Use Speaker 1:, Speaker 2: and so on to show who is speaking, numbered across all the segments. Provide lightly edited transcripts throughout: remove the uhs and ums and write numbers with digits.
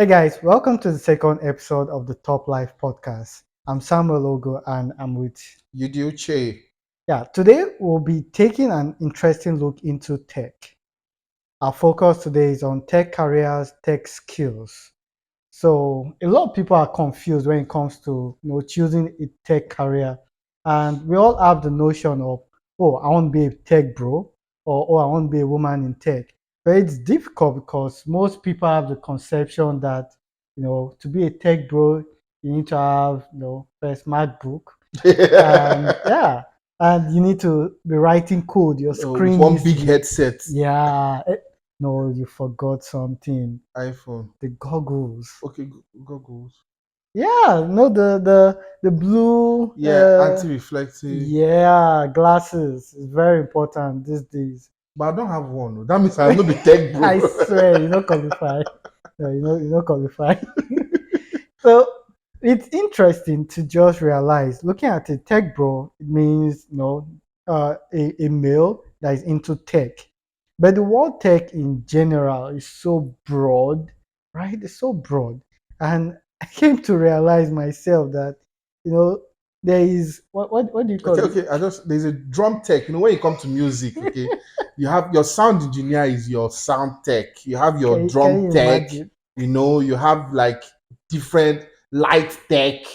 Speaker 1: Hey guys, welcome to the second episode of the Top Life podcast. I'm Samuel Ogo and I'm with
Speaker 2: You do, Che.
Speaker 1: today we'll be taking an interesting look into tech. Our focus today is on tech careers, tech skills. So a lot of people are confused when it comes to choosing a tech career. And we all have the notion of, oh, I want to be a tech bro, or oh, I want to be a woman in tech. But it's difficult because most people have the conception that, to be a tech bro, you need to have, first MacBook. And yeah, and you need to be writing code. Your
Speaker 2: With
Speaker 1: screen
Speaker 2: one
Speaker 1: needs to
Speaker 2: big
Speaker 1: be,
Speaker 2: headset,
Speaker 1: yeah. No, you forgot something.
Speaker 2: iPhone.
Speaker 1: The goggles.
Speaker 2: Okay, goggles.
Speaker 1: Yeah, no, the blue,
Speaker 2: Yeah, anti-reflective.
Speaker 1: yeah, glasses is very important these days.
Speaker 2: But I don't have one. That means I'll not be tech, bro.
Speaker 1: I swear, you don't qualify. No, you don't qualify. So it's interesting to just realize, looking at a tech bro, it means a male that is into tech. But the word tech in general is so broad, right? It's so broad. And I came to realize myself that, you know, there is what do you
Speaker 2: Okay,
Speaker 1: call it?
Speaker 2: okay. There's a drum tech. When you come to music, okay, you have your sound engineer is your sound tech. You have your
Speaker 1: Can
Speaker 2: drum
Speaker 1: you
Speaker 2: tech.
Speaker 1: imagine?
Speaker 2: You have like different light tech.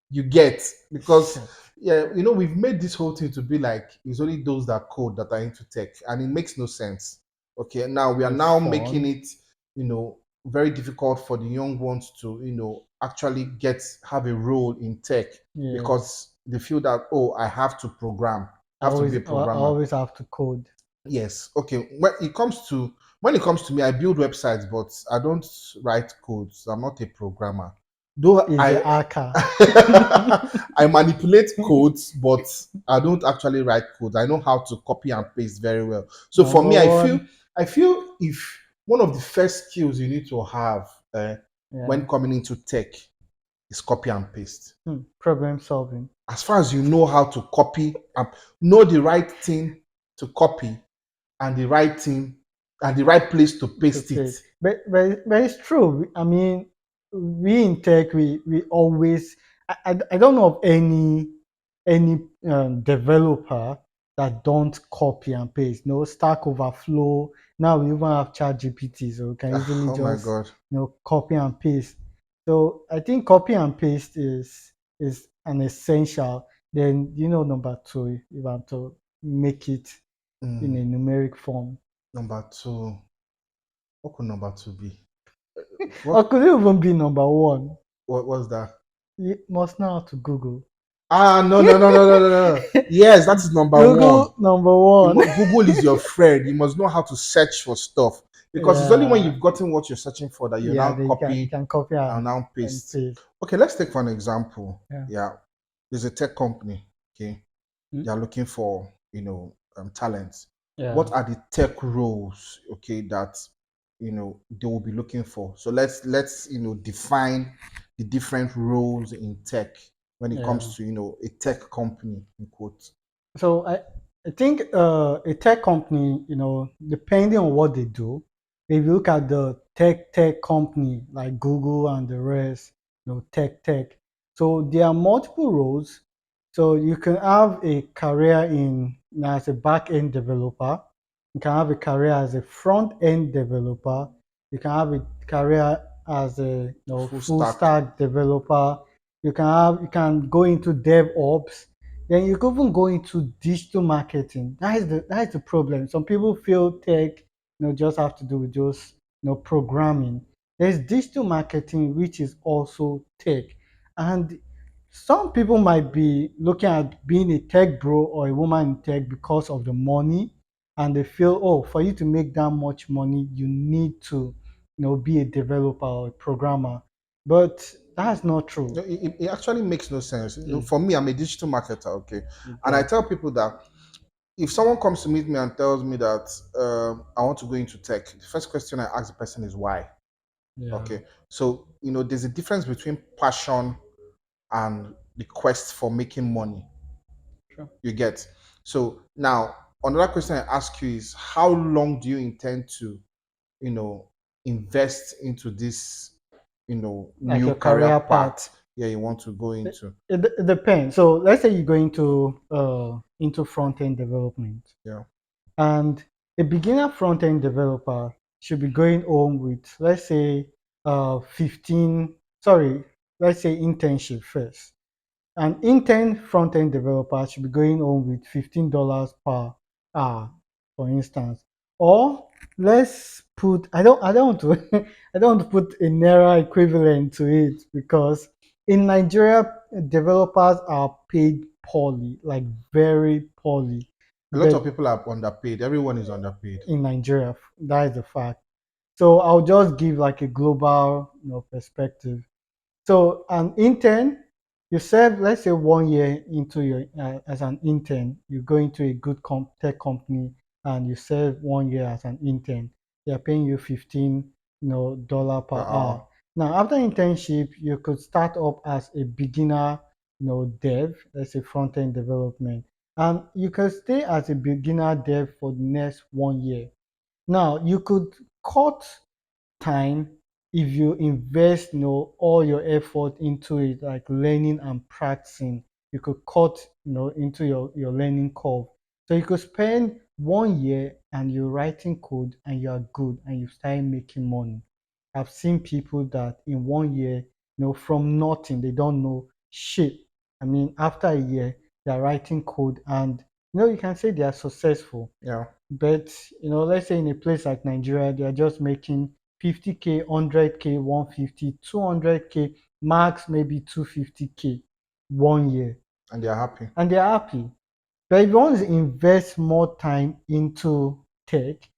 Speaker 2: You get because
Speaker 1: Shit.
Speaker 2: yeah, we've made this whole thing to be like it's only those that code that are into tech, and it makes no sense. Okay, now we are
Speaker 1: It's
Speaker 2: now making
Speaker 1: fun.
Speaker 2: it, very difficult for the young ones to, actually have a role in tech
Speaker 1: Yeah.
Speaker 2: because they feel that, oh, I have to program, I have to be a
Speaker 1: I
Speaker 2: programmer.
Speaker 1: always have to code.
Speaker 2: Yes. Okay. When it comes to me, I build websites, but I don't write codes. I'm not a programmer. Though
Speaker 1: Is a
Speaker 2: I
Speaker 1: hacker.
Speaker 2: I manipulate codes, but I don't actually write codes. I know how to copy and paste very well. So for
Speaker 1: Number
Speaker 2: me,
Speaker 1: one.
Speaker 2: I feel if one of the first skills you need to have
Speaker 1: Yeah.
Speaker 2: when coming into tech is copy and paste.
Speaker 1: Problem solving.
Speaker 2: As far as you know how to copy and know the right thing to copy and the right thing and the right place to
Speaker 1: To
Speaker 2: paste it.
Speaker 1: pay. But it's true. I mean, we in tech, we always. I don't know of any developer that don't copy and paste. No Stack Overflow. Now we even have ChatGPT, so we can easily
Speaker 2: Oh my
Speaker 1: just
Speaker 2: god.
Speaker 1: copy and paste. So I think copy and paste is an essential. Then number two, if I'm to make it in a
Speaker 2: Mm,
Speaker 1: numeric form.
Speaker 2: number two. What could number two be?
Speaker 1: Or
Speaker 2: What
Speaker 1: could it even be number one?
Speaker 2: what was that?
Speaker 1: You must know how to Google.
Speaker 2: Ah, no, no, no, no, no, no, no. Yes, that is number one.
Speaker 1: Google number one.
Speaker 2: Google is your friend. You must know how to search for stuff because it's only when
Speaker 1: Yeah,
Speaker 2: you've gotten what you're searching for that you
Speaker 1: yeah.
Speaker 2: now
Speaker 1: Then you
Speaker 2: copy
Speaker 1: can copy
Speaker 2: and now
Speaker 1: and
Speaker 2: paste.
Speaker 1: paste.
Speaker 2: Okay, let's take for an example.
Speaker 1: Yeah.
Speaker 2: Yeah, there's a tech company. Okay,
Speaker 1: Mm.
Speaker 2: they are looking for talents.
Speaker 1: Yeah.
Speaker 2: What are the tech roles, okay, that they will be looking for? So let's define the different roles in tech when it
Speaker 1: Yeah.
Speaker 2: comes to a tech company in quotes.
Speaker 1: So I think a tech company, depending on what they do, if you look at the tech company like Google and the rest, tech. So there are multiple roles. So you can have a career as a back end developer. You can have a career as a front end developer. You can have a career as a
Speaker 2: Full
Speaker 1: full
Speaker 2: stack.
Speaker 1: stack developer. You can go into DevOps, then you can even go into digital marketing. That is the problem. Some people feel tech, just have to do with just programming. There's digital marketing, which is also tech, and some people might be looking at being a tech bro or a woman in tech because of the money, and they feel, oh, for you to make that much money, you need to, be a developer or a programmer. But that's not true.
Speaker 2: No, it actually makes no sense.
Speaker 1: Mm.
Speaker 2: For me, I'm a digital marketer, okay, and I
Speaker 1: Okay.
Speaker 2: tell people that if someone comes to meet me and tells me that I want to go into tech, the first question I ask the person is why.
Speaker 1: Yeah.
Speaker 2: Okay, so there's a difference between passion and the quest for making money.
Speaker 1: Sure.
Speaker 2: You get. So now another question I ask you is how long do you intend to, you know, invest into this
Speaker 1: like
Speaker 2: new
Speaker 1: your
Speaker 2: career
Speaker 1: career
Speaker 2: path,
Speaker 1: path.
Speaker 2: yeah, you want to go
Speaker 1: It,
Speaker 2: into.
Speaker 1: it depends. So let's say you're going to into front end development,
Speaker 2: Yeah.
Speaker 1: and a beginner front end developer should be going home with, let's say, 15. Sorry, let's say internship first. An intern front-end developer should be going home with $15 per hour, for instance. Or let's put, I don't want to I don't want to put a naira equivalent to it, because in Nigeria developers are paid poorly, like very poorly.
Speaker 2: A lot
Speaker 1: But
Speaker 2: of people are underpaid. Everyone is underpaid.
Speaker 1: in Nigeria, that is the fact. So I'll just give like a global, perspective. So an intern, you serve, let's say, 1 year into your as an intern. You go into a good tech company and you serve 1 year as an intern. They are paying you 15, dollar per
Speaker 2: Per
Speaker 1: hour.
Speaker 2: hour.
Speaker 1: Now, after internship, you could start up as a beginner, dev. Let's say front end development, and you can stay as a beginner dev for the next 1 year. Now, you could cut time if you invest all your effort into it, like learning and practicing. You could cut into your learning curve, so you could spend 1 year and you're writing code and you are good and you start making money. I've seen people that in 1 year, from nothing, they don't know shit. I mean, after a year they're writing code, and you can say they are successful.
Speaker 2: Yeah.
Speaker 1: But let's say in a place like Nigeria, they are just making 50K, 100K, 150, 200K, max maybe 250K 1 year,
Speaker 2: And they're happy.
Speaker 1: and they're happy. But if you want to invest more time into tech,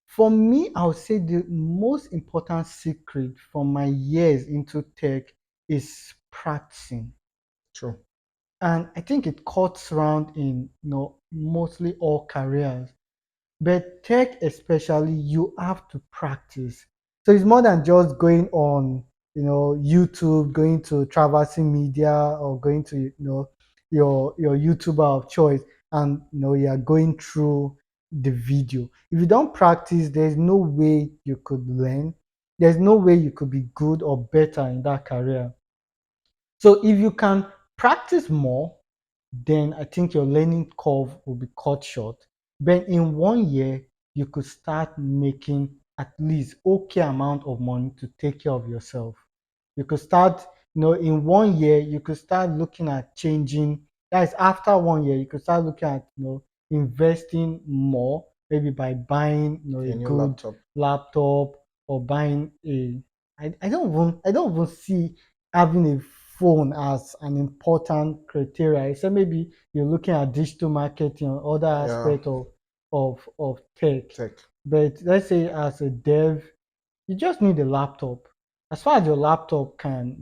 Speaker 1: for me, I would say the most important secret from my years into tech is practicing.
Speaker 2: True.
Speaker 1: And I think it cuts around in mostly all careers. But tech especially, you have to practice. So it's more than just going on, YouTube, going to traversing media, or going to, your YouTuber of choice, and you are going through the video. If you don't practice, there's no way you could learn. There's no way you could be good or better in that career. So if you can practice more, then I think your learning curve will be cut short. But in 1 year, you could start making at least okay amount of money to take care of yourself. You could start, in 1 year, you could start looking at changing. That is, after 1 year, you could start looking at, investing more, maybe by buying,
Speaker 2: A
Speaker 1: a
Speaker 2: new
Speaker 1: good
Speaker 2: laptop.
Speaker 1: laptop, or buying a. I don't even see having a phone as an important criteria. Except maybe you're looking at digital marketing or other
Speaker 2: Yeah.
Speaker 1: aspect of tech.
Speaker 2: Tech.
Speaker 1: But let's say as a dev, you just need a laptop. As far as your laptop can,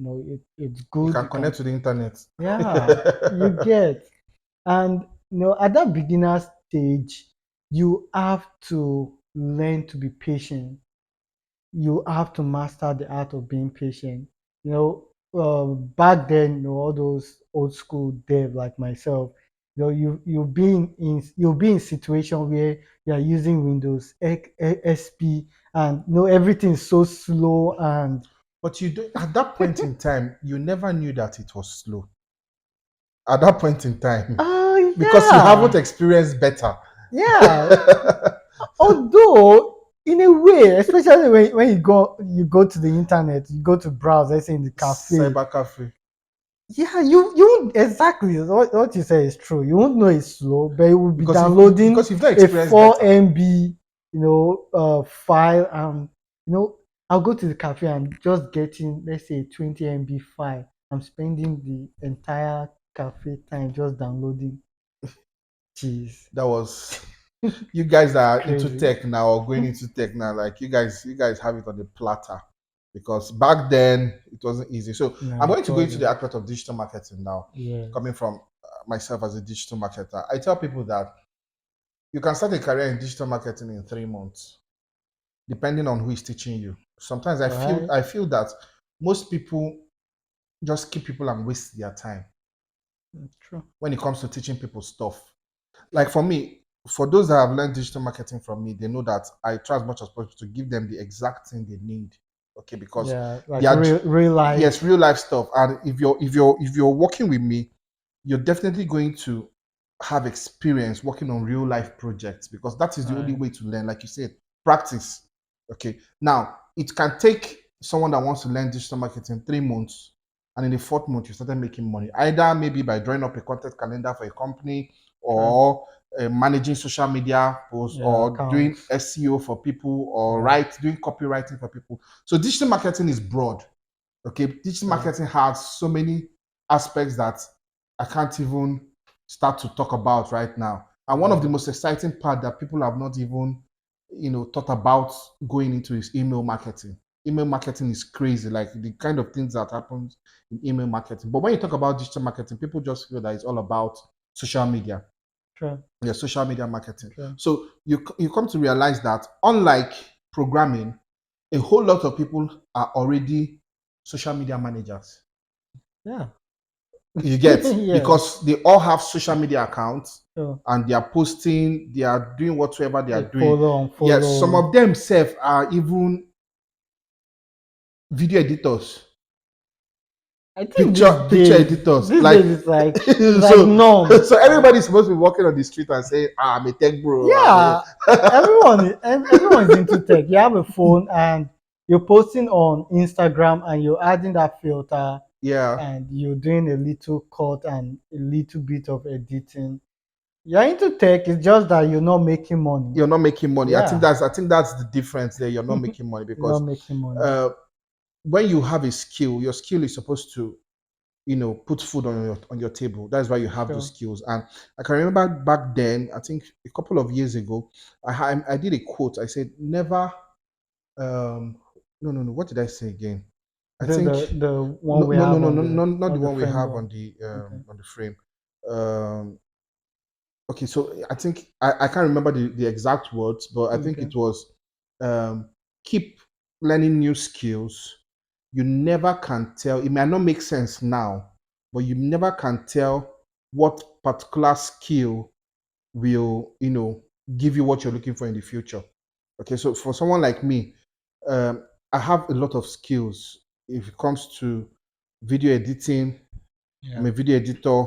Speaker 1: it's
Speaker 2: You
Speaker 1: good.
Speaker 2: can
Speaker 1: You can,
Speaker 2: connect to the internet.
Speaker 1: yeah, you get. And at that beginner stage, you have to learn to be patient. You have to master the art of being patient. Back then, all those old school dev like myself, you'll be in situation where you are using Windows XP, and everything is so slow, and
Speaker 2: But you do at that point in time, you never knew that it was slow. At that point in time,
Speaker 1: oh
Speaker 2: because you haven't
Speaker 1: yeah,
Speaker 2: experienced better.
Speaker 1: yeah. Although in a way, especially when you go to the internet, you go to browse, let's say in the cafe.
Speaker 2: Cyber cafe.
Speaker 1: Yeah, you won't exactly what you say is true. You won't know it's slow, but you will be
Speaker 2: Because if you
Speaker 1: downloading
Speaker 2: because you've not
Speaker 1: a
Speaker 2: experienced
Speaker 1: four
Speaker 2: better.
Speaker 1: MB, file, and I'll go to the cafe and just getting, let's say, 20 MB file. I'm spending the entire cafe time just downloading. Jeez,
Speaker 2: That was you guys that are into
Speaker 1: crazy.
Speaker 2: tech now or going into tech now, like you guys have it on the platter. Because back then it wasn't easy. So I'm
Speaker 1: No,
Speaker 2: going
Speaker 1: it
Speaker 2: to go into the
Speaker 1: wasn't.
Speaker 2: aspect of digital marketing now, coming
Speaker 1: Yes,
Speaker 2: from myself as a digital marketer. I tell people that you can start a career in digital marketing in 3 months, depending on who is teaching you. Sometimes I feel
Speaker 1: right.
Speaker 2: I feel that most people just keep people and waste their time
Speaker 1: True.
Speaker 2: when it comes to teaching people stuff. Like for me, for those that have learned digital marketing from me, they know that I try as much as possible to give them the exact thing they need. Okay, because
Speaker 1: Yeah,
Speaker 2: they
Speaker 1: like
Speaker 2: are
Speaker 1: real
Speaker 2: yes,
Speaker 1: life.
Speaker 2: real life stuff. And if you're working with me, you're definitely going to have experience working on real life projects, because that is the only
Speaker 1: Right.
Speaker 2: way to learn. Like you said, practice. Okay. Now it can take someone that wants to learn digital marketing 3 months, and in the fourth month you started making money, either maybe by drawing up a content calendar for a company,
Speaker 1: True.
Speaker 2: or managing social media posts,
Speaker 1: Yeah,
Speaker 2: or doing
Speaker 1: accounts.
Speaker 2: SEO for people, or
Speaker 1: Yeah.
Speaker 2: doing copywriting for people. So digital marketing is broad. Okay, digital
Speaker 1: True.
Speaker 2: marketing has so many aspects that I can't even start to talk about right now. And one of the
Speaker 1: Yeah.
Speaker 2: most exciting part that people have not even, thought about going into is email marketing. Email marketing is crazy, like the kind of things that happens in email marketing. But when you talk about digital marketing, people just feel that it's all about social media.
Speaker 1: True.
Speaker 2: Yeah, social media marketing.
Speaker 1: True.
Speaker 2: So you come to realize that unlike programming, a whole lot of people are already social media managers.
Speaker 1: Yeah.
Speaker 2: You get,
Speaker 1: Yes.
Speaker 2: because they all have social media accounts,
Speaker 1: True.
Speaker 2: and they are posting, they are doing whatsoever they
Speaker 1: They
Speaker 2: are doing.
Speaker 1: follow and
Speaker 2: Yes, some
Speaker 1: follow.
Speaker 2: of them self are even video editors,
Speaker 1: I think
Speaker 2: picture editors.
Speaker 1: these
Speaker 2: Like,
Speaker 1: days it's like
Speaker 2: so
Speaker 1: norm.
Speaker 2: so everybody's supposed to be walking on the street and say, I'm a tech bro.
Speaker 1: Yeah, everyone is into tech. You have a phone and you're posting on Instagram and you're adding that filter
Speaker 2: Yeah,
Speaker 1: and you're doing a little cut and a little bit of editing. You're into tech. It's just that you're not making money.
Speaker 2: you're not making money. I think
Speaker 1: Yeah,
Speaker 2: that's the difference there. You're not making money
Speaker 1: you're not
Speaker 2: because
Speaker 1: making money.
Speaker 2: uh, when you have a skill, your skill is supposed to, put food on your table. That's why you have those
Speaker 1: Sure.
Speaker 2: skills. And I can remember back then, I think a couple of years ago, I did a quote. I said, never. Um, no. What did I say again? I
Speaker 1: The
Speaker 2: think
Speaker 1: the the one
Speaker 2: no,
Speaker 1: we
Speaker 2: no, no,
Speaker 1: have
Speaker 2: no, no, no, not the
Speaker 1: on the
Speaker 2: one we have
Speaker 1: framework. Okay.
Speaker 2: on the frame. Okay, so I think I can't remember the exact words, but I think
Speaker 1: Okay.
Speaker 2: it was, keep learning new skills. You never can tell, it might not make sense now, but you never can tell what particular skill will, give you what you're looking for in the future. Okay, so for someone like me, I have a lot of skills if it comes to video editing. I'm
Speaker 1: Yeah.
Speaker 2: a video editor.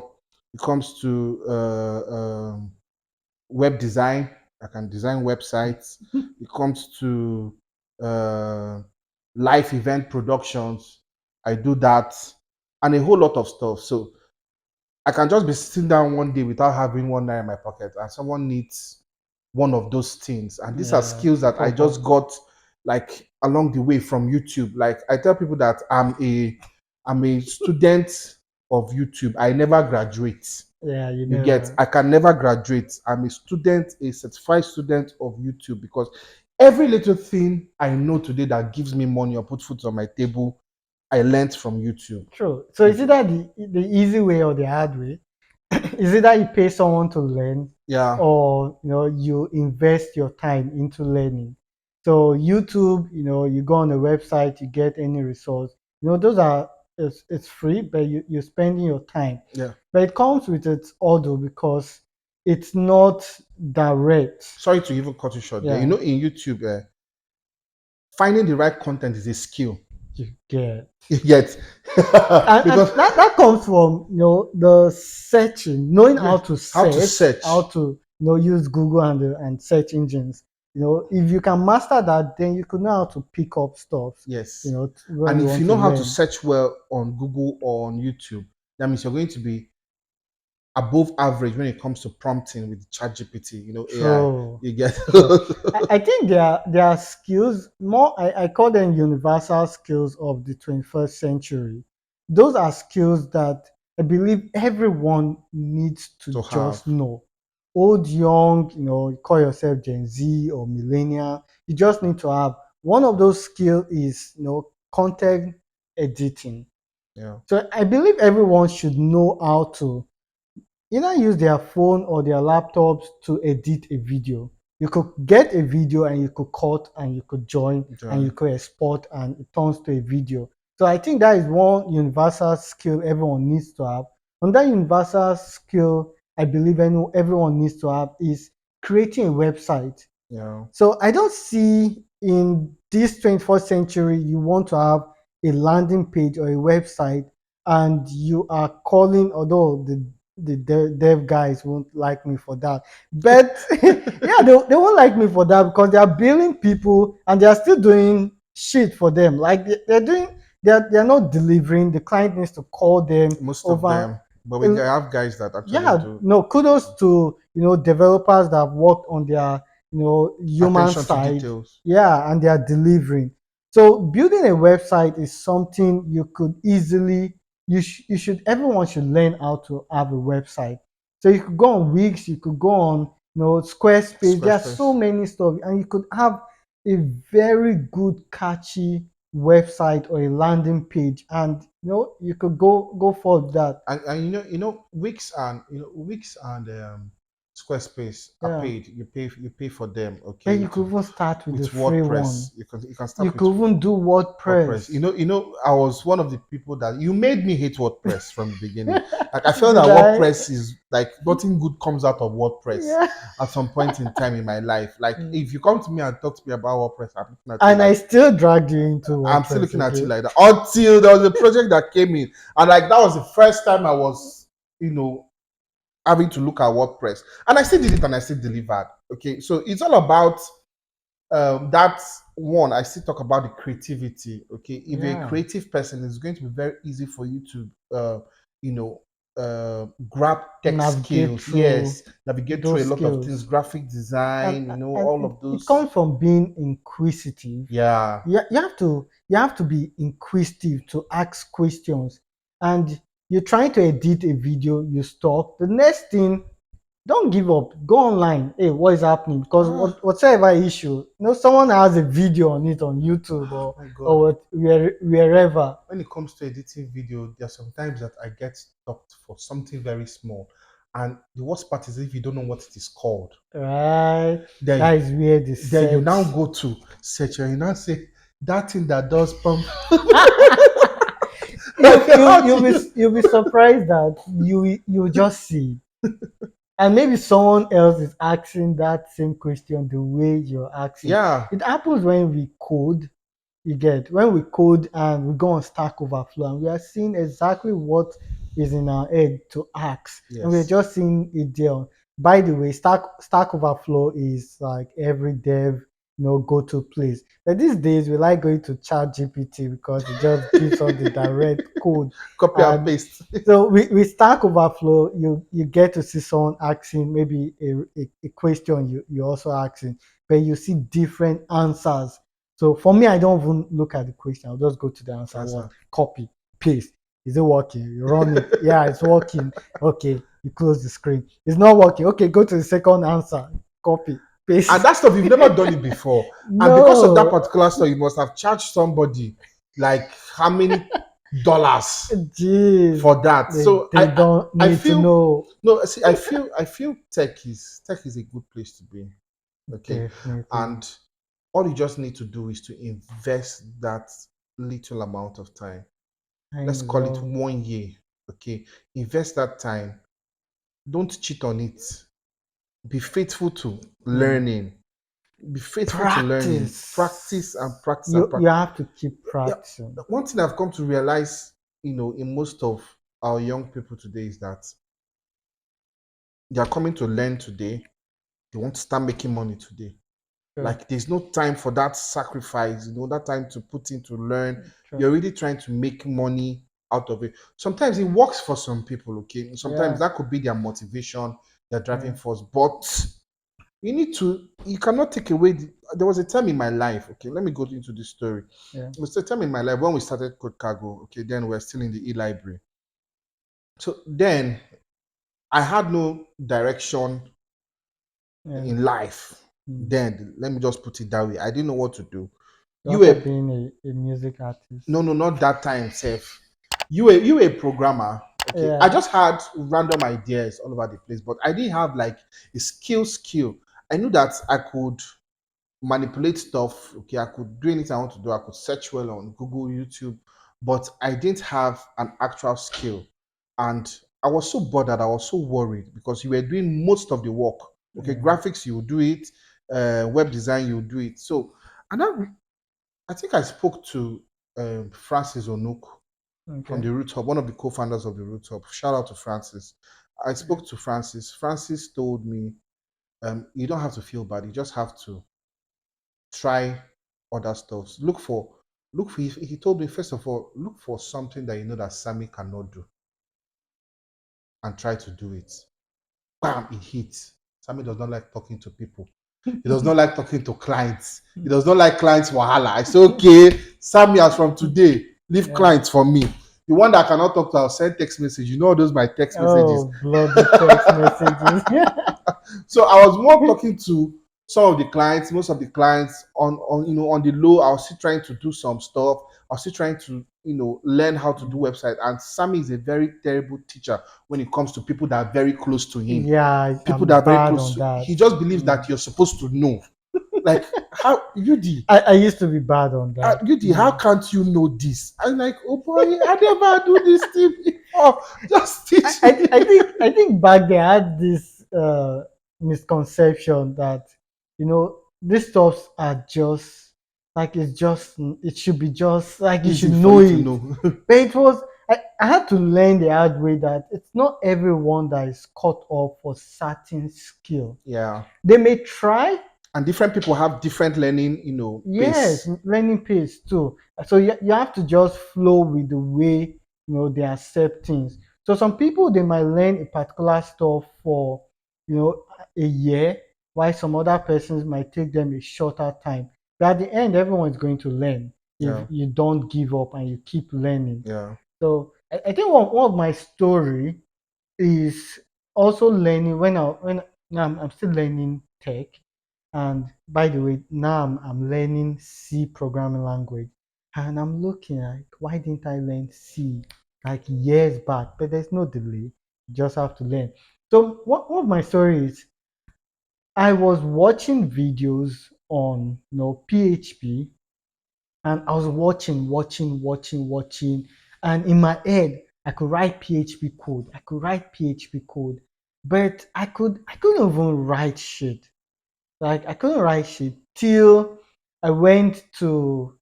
Speaker 2: It comes to web design. I can design websites. It comes to uh, live event productions. I do that, and a whole lot of stuff. So I can just be sitting down one day without having 1 naira in my pocket, and someone needs one of those things. And these are
Speaker 1: Yeah.
Speaker 2: skills that I
Speaker 1: Pop
Speaker 2: just
Speaker 1: up.
Speaker 2: got like along the way from YouTube. Like I tell people that I'm a student of YouTube. I never graduate.
Speaker 1: Yeah. You
Speaker 2: You get,
Speaker 1: never.
Speaker 2: I can never graduate. I'm a student, a certified student of YouTube, because every little thing I know today that gives me money or put food on my table, I learned from YouTube.
Speaker 1: True. So
Speaker 2: You
Speaker 1: is it
Speaker 2: get,
Speaker 1: that the easy way or the hard way? Is it that you pay someone to learn,
Speaker 2: yeah,
Speaker 1: or you invest your time into learning? So YouTube, you go on the website, you get any resource. Those are it's free, but you're spending your time.
Speaker 2: yeah.
Speaker 1: But it comes with its order because it's not direct.
Speaker 2: Sorry to even cut you short there.
Speaker 1: Yeah,
Speaker 2: In YouTube, finding the right content is a skill.
Speaker 1: you get.
Speaker 2: You get,
Speaker 1: And
Speaker 2: because
Speaker 1: that comes from the searching, knowing
Speaker 2: yeah,
Speaker 1: how to
Speaker 2: how to
Speaker 1: search, how
Speaker 2: search.
Speaker 1: to use Google and search engines. If you can master that, then you could know how to pick up stuff.
Speaker 2: Yes.
Speaker 1: When
Speaker 2: And
Speaker 1: you
Speaker 2: if you
Speaker 1: want to
Speaker 2: know how to
Speaker 1: learn.
Speaker 2: search well on Google or on YouTube, that means you're going to be above average when it comes to prompting with ChatGPT, AI.
Speaker 1: True.
Speaker 2: You get.
Speaker 1: True. I think there are skills more. I call them universal skills of the 21st century. Those are skills that I believe everyone needs to
Speaker 2: To have.
Speaker 1: just know. Old, young, you call yourself Gen Z or millennial. You just need to have one of those skills is content editing.
Speaker 2: Yeah.
Speaker 1: So I believe everyone should know how to either use their phone or their laptops to edit a video. You could get a video and you could cut and you could join and you
Speaker 2: Join.
Speaker 1: could export and it turns to a video. So I think that is one universal skill everyone needs to have. And that universal skill I believe everyone needs to have is creating a website.
Speaker 2: Yeah.
Speaker 1: So I don't see in this 21st century, you want to have a landing page or a website, and you are calling, although the dev guys won't like me for that, but yeah, they won't like me for that because they are billing people and they are still doing shit for them. Like they're doing, they're not delivering. The client needs to call them
Speaker 2: Most of
Speaker 1: over.
Speaker 2: them, but we have guys that actually
Speaker 1: Yeah,
Speaker 2: do
Speaker 1: no, kudos to developers that have worked on their human
Speaker 2: attention to
Speaker 1: side.
Speaker 2: details.
Speaker 1: Yeah, and they are delivering. So building a website is something you could easily, you should, everyone should learn how to have a website. So you could go on Wix, you could go on Squarespace. There are so
Speaker 2: Squarespace.
Speaker 1: many stuff, and you could have a very good catchy website or a landing page, and you could go for that.
Speaker 2: And Wix and Squarespace are
Speaker 1: Yeah.
Speaker 2: paid. You pay for them,
Speaker 1: But
Speaker 2: okay?
Speaker 1: you could even start with
Speaker 2: With
Speaker 1: the free one.
Speaker 2: WordPress, you can
Speaker 1: You
Speaker 2: start with
Speaker 1: could even do
Speaker 2: WordPress.
Speaker 1: WordPress.
Speaker 2: I was one of the people that you made me hate WordPress from the beginning. Like I felt that
Speaker 1: Did I?
Speaker 2: WordPress is like nothing good comes out of WordPress
Speaker 1: Yeah.
Speaker 2: at some point in time in my life. Like
Speaker 1: Mm.
Speaker 2: if you come to me and talk to me about WordPress, I'm looking at you
Speaker 1: And I
Speaker 2: like
Speaker 1: still dragged you into
Speaker 2: I'm still
Speaker 1: WordPress,
Speaker 2: looking at you
Speaker 1: okay?
Speaker 2: like that. Until there was a project that came in, and like that was the first time I was, having to look at WordPress. And I still did it and I still delivered. Okay. So it's all about that one. I still talk about the creativity. Okay. If you're a
Speaker 1: Yeah.
Speaker 2: creative person, it's going to be very easy for you to you know grab tech
Speaker 1: Navigate
Speaker 2: skills.
Speaker 1: through
Speaker 2: Yes, navigate through a
Speaker 1: those
Speaker 2: lot of things,
Speaker 1: skills.
Speaker 2: graphic
Speaker 1: And
Speaker 2: design,
Speaker 1: and
Speaker 2: all
Speaker 1: it,
Speaker 2: of
Speaker 1: it
Speaker 2: those.
Speaker 1: comes from being inquisitive.
Speaker 2: Yeah.
Speaker 1: You have to be inquisitive to ask questions. And you're trying to edit a video, you stop. The next thing, don't give up. Go online. Hey, what is happening? Because
Speaker 2: Ah,
Speaker 1: whatever issue, someone has a video on it on YouTube or
Speaker 2: my God.
Speaker 1: or wherever,
Speaker 2: When it comes to editing video, there are sometimes that I get stopped for something very small. And the worst part is if you don't know what it is called,
Speaker 1: right? That
Speaker 2: then
Speaker 1: is where the
Speaker 2: you
Speaker 1: search.
Speaker 2: now go to search and you now say that thing that does pump.
Speaker 1: you
Speaker 2: Okay,
Speaker 1: you
Speaker 2: how do you?
Speaker 1: you'll be surprised that you just see, and maybe someone else is asking that same question the way you're asking.
Speaker 2: Yeah.
Speaker 1: It happens when we code. You get, when we code and we go on Stack Overflow and we are seeing exactly what is in our head to ask, and we're
Speaker 2: Yes.
Speaker 1: just seeing it there. By the way, Stack Overflow is like every dev go to place. But these days we like going to Chat GPT because it just gives us the direct code.
Speaker 2: Copy and
Speaker 1: And
Speaker 2: paste.
Speaker 1: so with Stack Overflow, you get to see someone asking maybe a question you also asking, but you see different answers. So for me, I don't even look at the question. I'll just go to the answer one,
Speaker 2: Answer.
Speaker 1: copy, paste. Is it working? You run it. Yeah, it's working. Okay, you close the screen. It's not working. Okay, go to the second answer. Copy,
Speaker 2: And
Speaker 1: paste.
Speaker 2: that stuff you've never done it before. And because of that
Speaker 1: No,
Speaker 2: particular stuff, you must have charged somebody like how many dollars
Speaker 1: jeez,
Speaker 2: for that. So
Speaker 1: they don't
Speaker 2: I
Speaker 1: need to
Speaker 2: feel
Speaker 1: know.
Speaker 2: no, see, I feel tech is a good place to be. Okay.
Speaker 1: Definitely,
Speaker 2: And all you just need to do is to invest that little amount of time. Let's
Speaker 1: kind
Speaker 2: call it
Speaker 1: of.
Speaker 2: 1 year. Okay. Invest that time. Don't cheat on it. Be faithful to
Speaker 1: Mm.
Speaker 2: learning. Be faithful to learning. Practice and
Speaker 1: Practice.
Speaker 2: practice and
Speaker 1: You
Speaker 2: practice.
Speaker 1: have to keep
Speaker 2: Yeah.
Speaker 1: practicing.
Speaker 2: One thing I've come to realize, in most of our young people today is that they are coming to learn today. They want to start making money today.
Speaker 1: Sure,
Speaker 2: Like there's no time for that sacrifice, that time to put in to learn.
Speaker 1: sure.
Speaker 2: You're really trying to make money out of it. Sometimes it works for some people, okay? Sometimes
Speaker 1: Yeah,
Speaker 2: that could be their motivation, their
Speaker 1: yeah,
Speaker 2: driving force. But you cannot take away. There was a time in my life, okay? Let me go into this story.
Speaker 1: yeah,
Speaker 2: There was a time in my life when we started Code Cargo, okay? Then we're still in the e-library. So then I had no direction
Speaker 1: yeah.
Speaker 2: in life.
Speaker 1: Mm.
Speaker 2: Then let me just put it that way. I didn't know what to do.
Speaker 1: You
Speaker 2: You
Speaker 1: wanted
Speaker 2: were
Speaker 1: being a music artist.
Speaker 2: No, no, not that time, Seth. You were a programmer. Okay. I
Speaker 1: Yeah,
Speaker 2: just had random ideas all over the place, but I didn't have like a skill. I knew that I could manipulate stuff. Okay, I could do anything I want to do. I could search well on Google, YouTube, but I didn't have an actual skill. And I was so bothered. I was so worried because you were doing most of the work. Okay,
Speaker 1: yeah,
Speaker 2: graphics, you will do it. Web design, you will do it. So And I think I spoke to Francis Onuk from
Speaker 1: Okay.
Speaker 2: the Root Hub, one of the co-founders of the Root Hub. Shout out to Francis. I
Speaker 1: Okay.
Speaker 2: spoke to Francis. Francis told me, you don't have to feel bad. You just have to try other stuff. He told me, first of all, look for something that you know that Sammy cannot do and try to do it. Bam, it hits. Sammy does not like talking to people. He does not like talking to clients. He does not like clients wahala. I say, okay, Sammy, as from today, leave
Speaker 1: Yeah.
Speaker 2: clients for me. The one that cannot talk to, I'll send text message. You know all those my text messages.
Speaker 1: Oh, bloody text messages.
Speaker 2: So I was more talking to some of the clients, most of the clients on on the low. I was still trying to do some stuff. I was still trying to learn how to do
Speaker 1: Mm.
Speaker 2: website. And Sammy is a very terrible teacher when it comes to people that are very close to him.
Speaker 1: Yeah,
Speaker 2: People that
Speaker 1: I'm
Speaker 2: are very
Speaker 1: bad
Speaker 2: close
Speaker 1: on
Speaker 2: to,
Speaker 1: that.
Speaker 2: he just believes
Speaker 1: Mm.
Speaker 2: that you're supposed to know. Like, how UD,
Speaker 1: I used to be bad on that.
Speaker 2: UD, how
Speaker 1: Mm.
Speaker 2: can't you know this? I'm like, oh boy, I never do this thing before. Just teach
Speaker 1: I
Speaker 2: me.
Speaker 1: think back then I had this misconception that these stuffs are just like it should be just like you should
Speaker 2: Easy for
Speaker 1: know
Speaker 2: you to
Speaker 1: it.
Speaker 2: know.
Speaker 1: But I had to learn the hard way that it's not everyone that is caught up for certain skill.
Speaker 2: Yeah.
Speaker 1: They may try.
Speaker 2: And different people have different learning,
Speaker 1: Yes,
Speaker 2: pace.
Speaker 1: learning pace too. So you have to just flow with the way they accept things. So some people they might learn a particular stuff for a year, while some other persons might take them a shorter time. But at the end, everyone is going to learn if
Speaker 2: Yeah,
Speaker 1: you don't give up and you keep learning.
Speaker 2: yeah,
Speaker 1: So I think one of my story is also learning when now I'm still learning tech. And by the way, now I'm learning C programming language. And I'm looking like, why didn't I learn C like years back? But there's no delay. You just have to learn. So one of my stories, I was watching videos on PHP, and I was watching, and in my head, I could write PHP code. I could write PHP code, but I couldn't even write shit. Like I couldn't write shit till I went to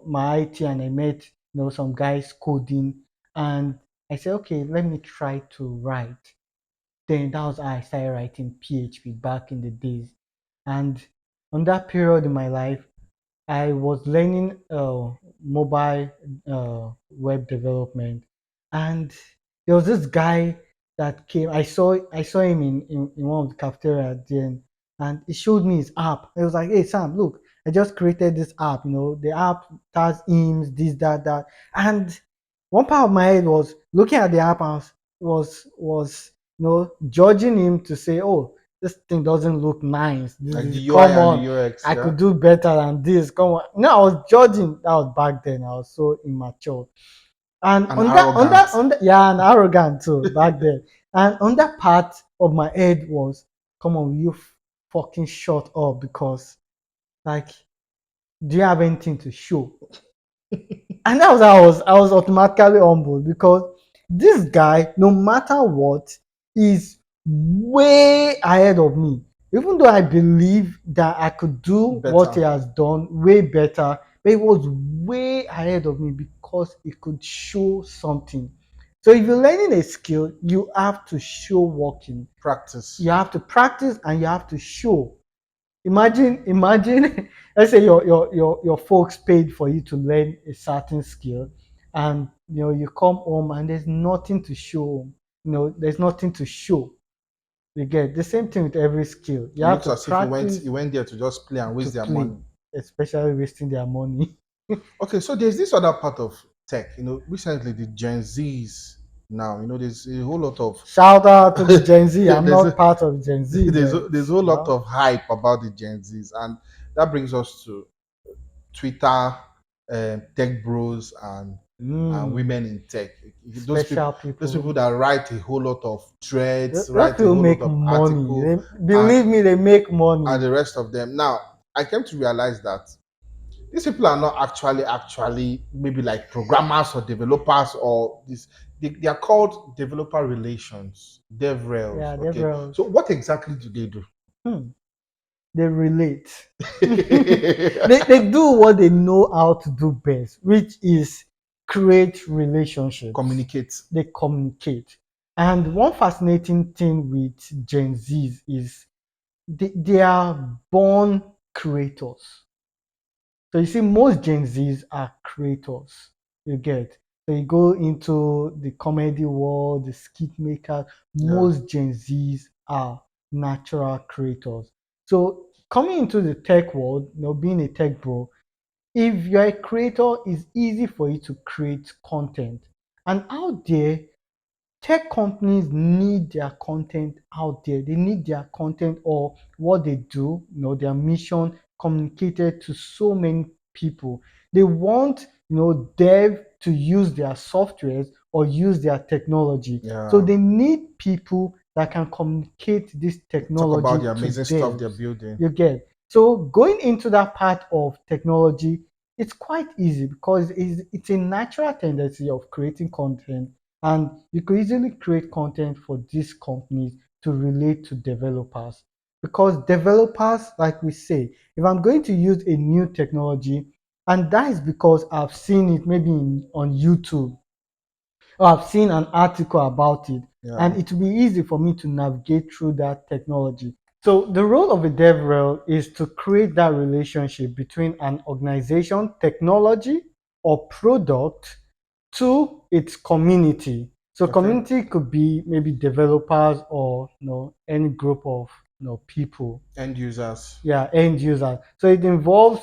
Speaker 1: my IT and I met some guys coding, and I said, okay, let me try to write. Then that was how I started writing PHP back in the days, and on that period in my life, I was learning mobile web development, and there was this guy that came. I saw him in one of the cafeteria then, and he showed me his app. It was like, "Hey Sam, look, I just created this app. The app has hymns, this, that." And one part of my head was looking at the app and was judging him to say, "Oh, this thing doesn't look nice. This
Speaker 2: like the
Speaker 1: is
Speaker 2: UI
Speaker 1: come
Speaker 2: and the
Speaker 1: on."
Speaker 2: UX.
Speaker 1: I
Speaker 2: Yeah,
Speaker 1: could do better than this. Come on. No, I was judging. That was back then. I was so immature. And
Speaker 2: and arrogant.
Speaker 1: yeah, and arrogant too back then. And on that part of my head was, come on, will you fucking shut up? Because, like, do you have anything to show? And that was how I was automatically humbled because this guy, no matter what, is way ahead of me. Even though I believe that I could do what he
Speaker 2: Better
Speaker 1: has done way better, but he was way ahead of me because he could show something. So if you're learning a skill, you have to show working.
Speaker 2: practice.
Speaker 1: You have to practice and you have to show. Imagine, let's say your folks paid for you to learn a certain skill, and you come home and there's nothing to show. There's nothing to show. You get the same thing with every skill. You
Speaker 2: It
Speaker 1: have
Speaker 2: looks
Speaker 1: to
Speaker 2: as if
Speaker 1: practice
Speaker 2: you went there to just play and
Speaker 1: to
Speaker 2: waste their
Speaker 1: play,
Speaker 2: money.
Speaker 1: especially wasting their money.
Speaker 2: Okay, so there's this other part of tech. Recently the Gen Zs now. There's a whole lot of
Speaker 1: Shout out to the Gen Z. I'm
Speaker 2: there's
Speaker 1: not
Speaker 2: a
Speaker 1: part of Gen Z, but
Speaker 2: there's a whole lot
Speaker 1: well,
Speaker 2: of hype about the Gen Zs, and that brings us to Twitter, tech bros, and
Speaker 1: mm,
Speaker 2: women in tech. Those people,
Speaker 1: special
Speaker 2: those
Speaker 1: people.
Speaker 2: people that write a whole lot of threads,
Speaker 1: Those
Speaker 2: write a
Speaker 1: people
Speaker 2: whole lot
Speaker 1: make
Speaker 2: of
Speaker 1: money.
Speaker 2: article, and
Speaker 1: Believe me, they make money.
Speaker 2: the rest of them. Now, I came to realize that these people are not actually maybe like programmers or developers or this. They are called developer relations, DevRels.
Speaker 1: Yeah,
Speaker 2: Okay,
Speaker 1: DevRel.
Speaker 2: so what exactly do they do?
Speaker 1: Hmm. They relate. They do what they know how to do best, which is create relationships.
Speaker 2: Communicate.
Speaker 1: They communicate. And one fascinating thing with Gen Zs is they are born creators. So you see, most Gen Zs are creators. You get. So you go into the comedy world, the skit makers.
Speaker 2: Yeah.
Speaker 1: Most Gen Zs are natural creators. So coming into the tech world, being a tech bro, if you're a creator, it's easy for you to create content. And out there, tech companies need their content out there. They need their content or what they do, their mission communicated to so many people. They want, dev to use their softwares or use their technology. So
Speaker 2: Yeah.
Speaker 1: they need people that can communicate this
Speaker 2: Talk about
Speaker 1: technology
Speaker 2: the
Speaker 1: to
Speaker 2: amazing stuff they're
Speaker 1: devs.
Speaker 2: building.
Speaker 1: You get. So going into that part of technology, it's quite easy because it's a natural tendency of creating content, and you could easily create content for these companies to relate to developers. Because developers, like we say, if I'm going to use a new technology, and that is because I've seen it maybe on YouTube, or I've seen an article about it, and
Speaker 2: Yeah.
Speaker 1: it will be easy for me to navigate through that technology. So the role of a DevRel is to create that relationship between an organization, technology, or product to its community. So
Speaker 2: Okay.
Speaker 1: community could be maybe developers or any group of people,
Speaker 2: End users.
Speaker 1: yeah, end user. So it involves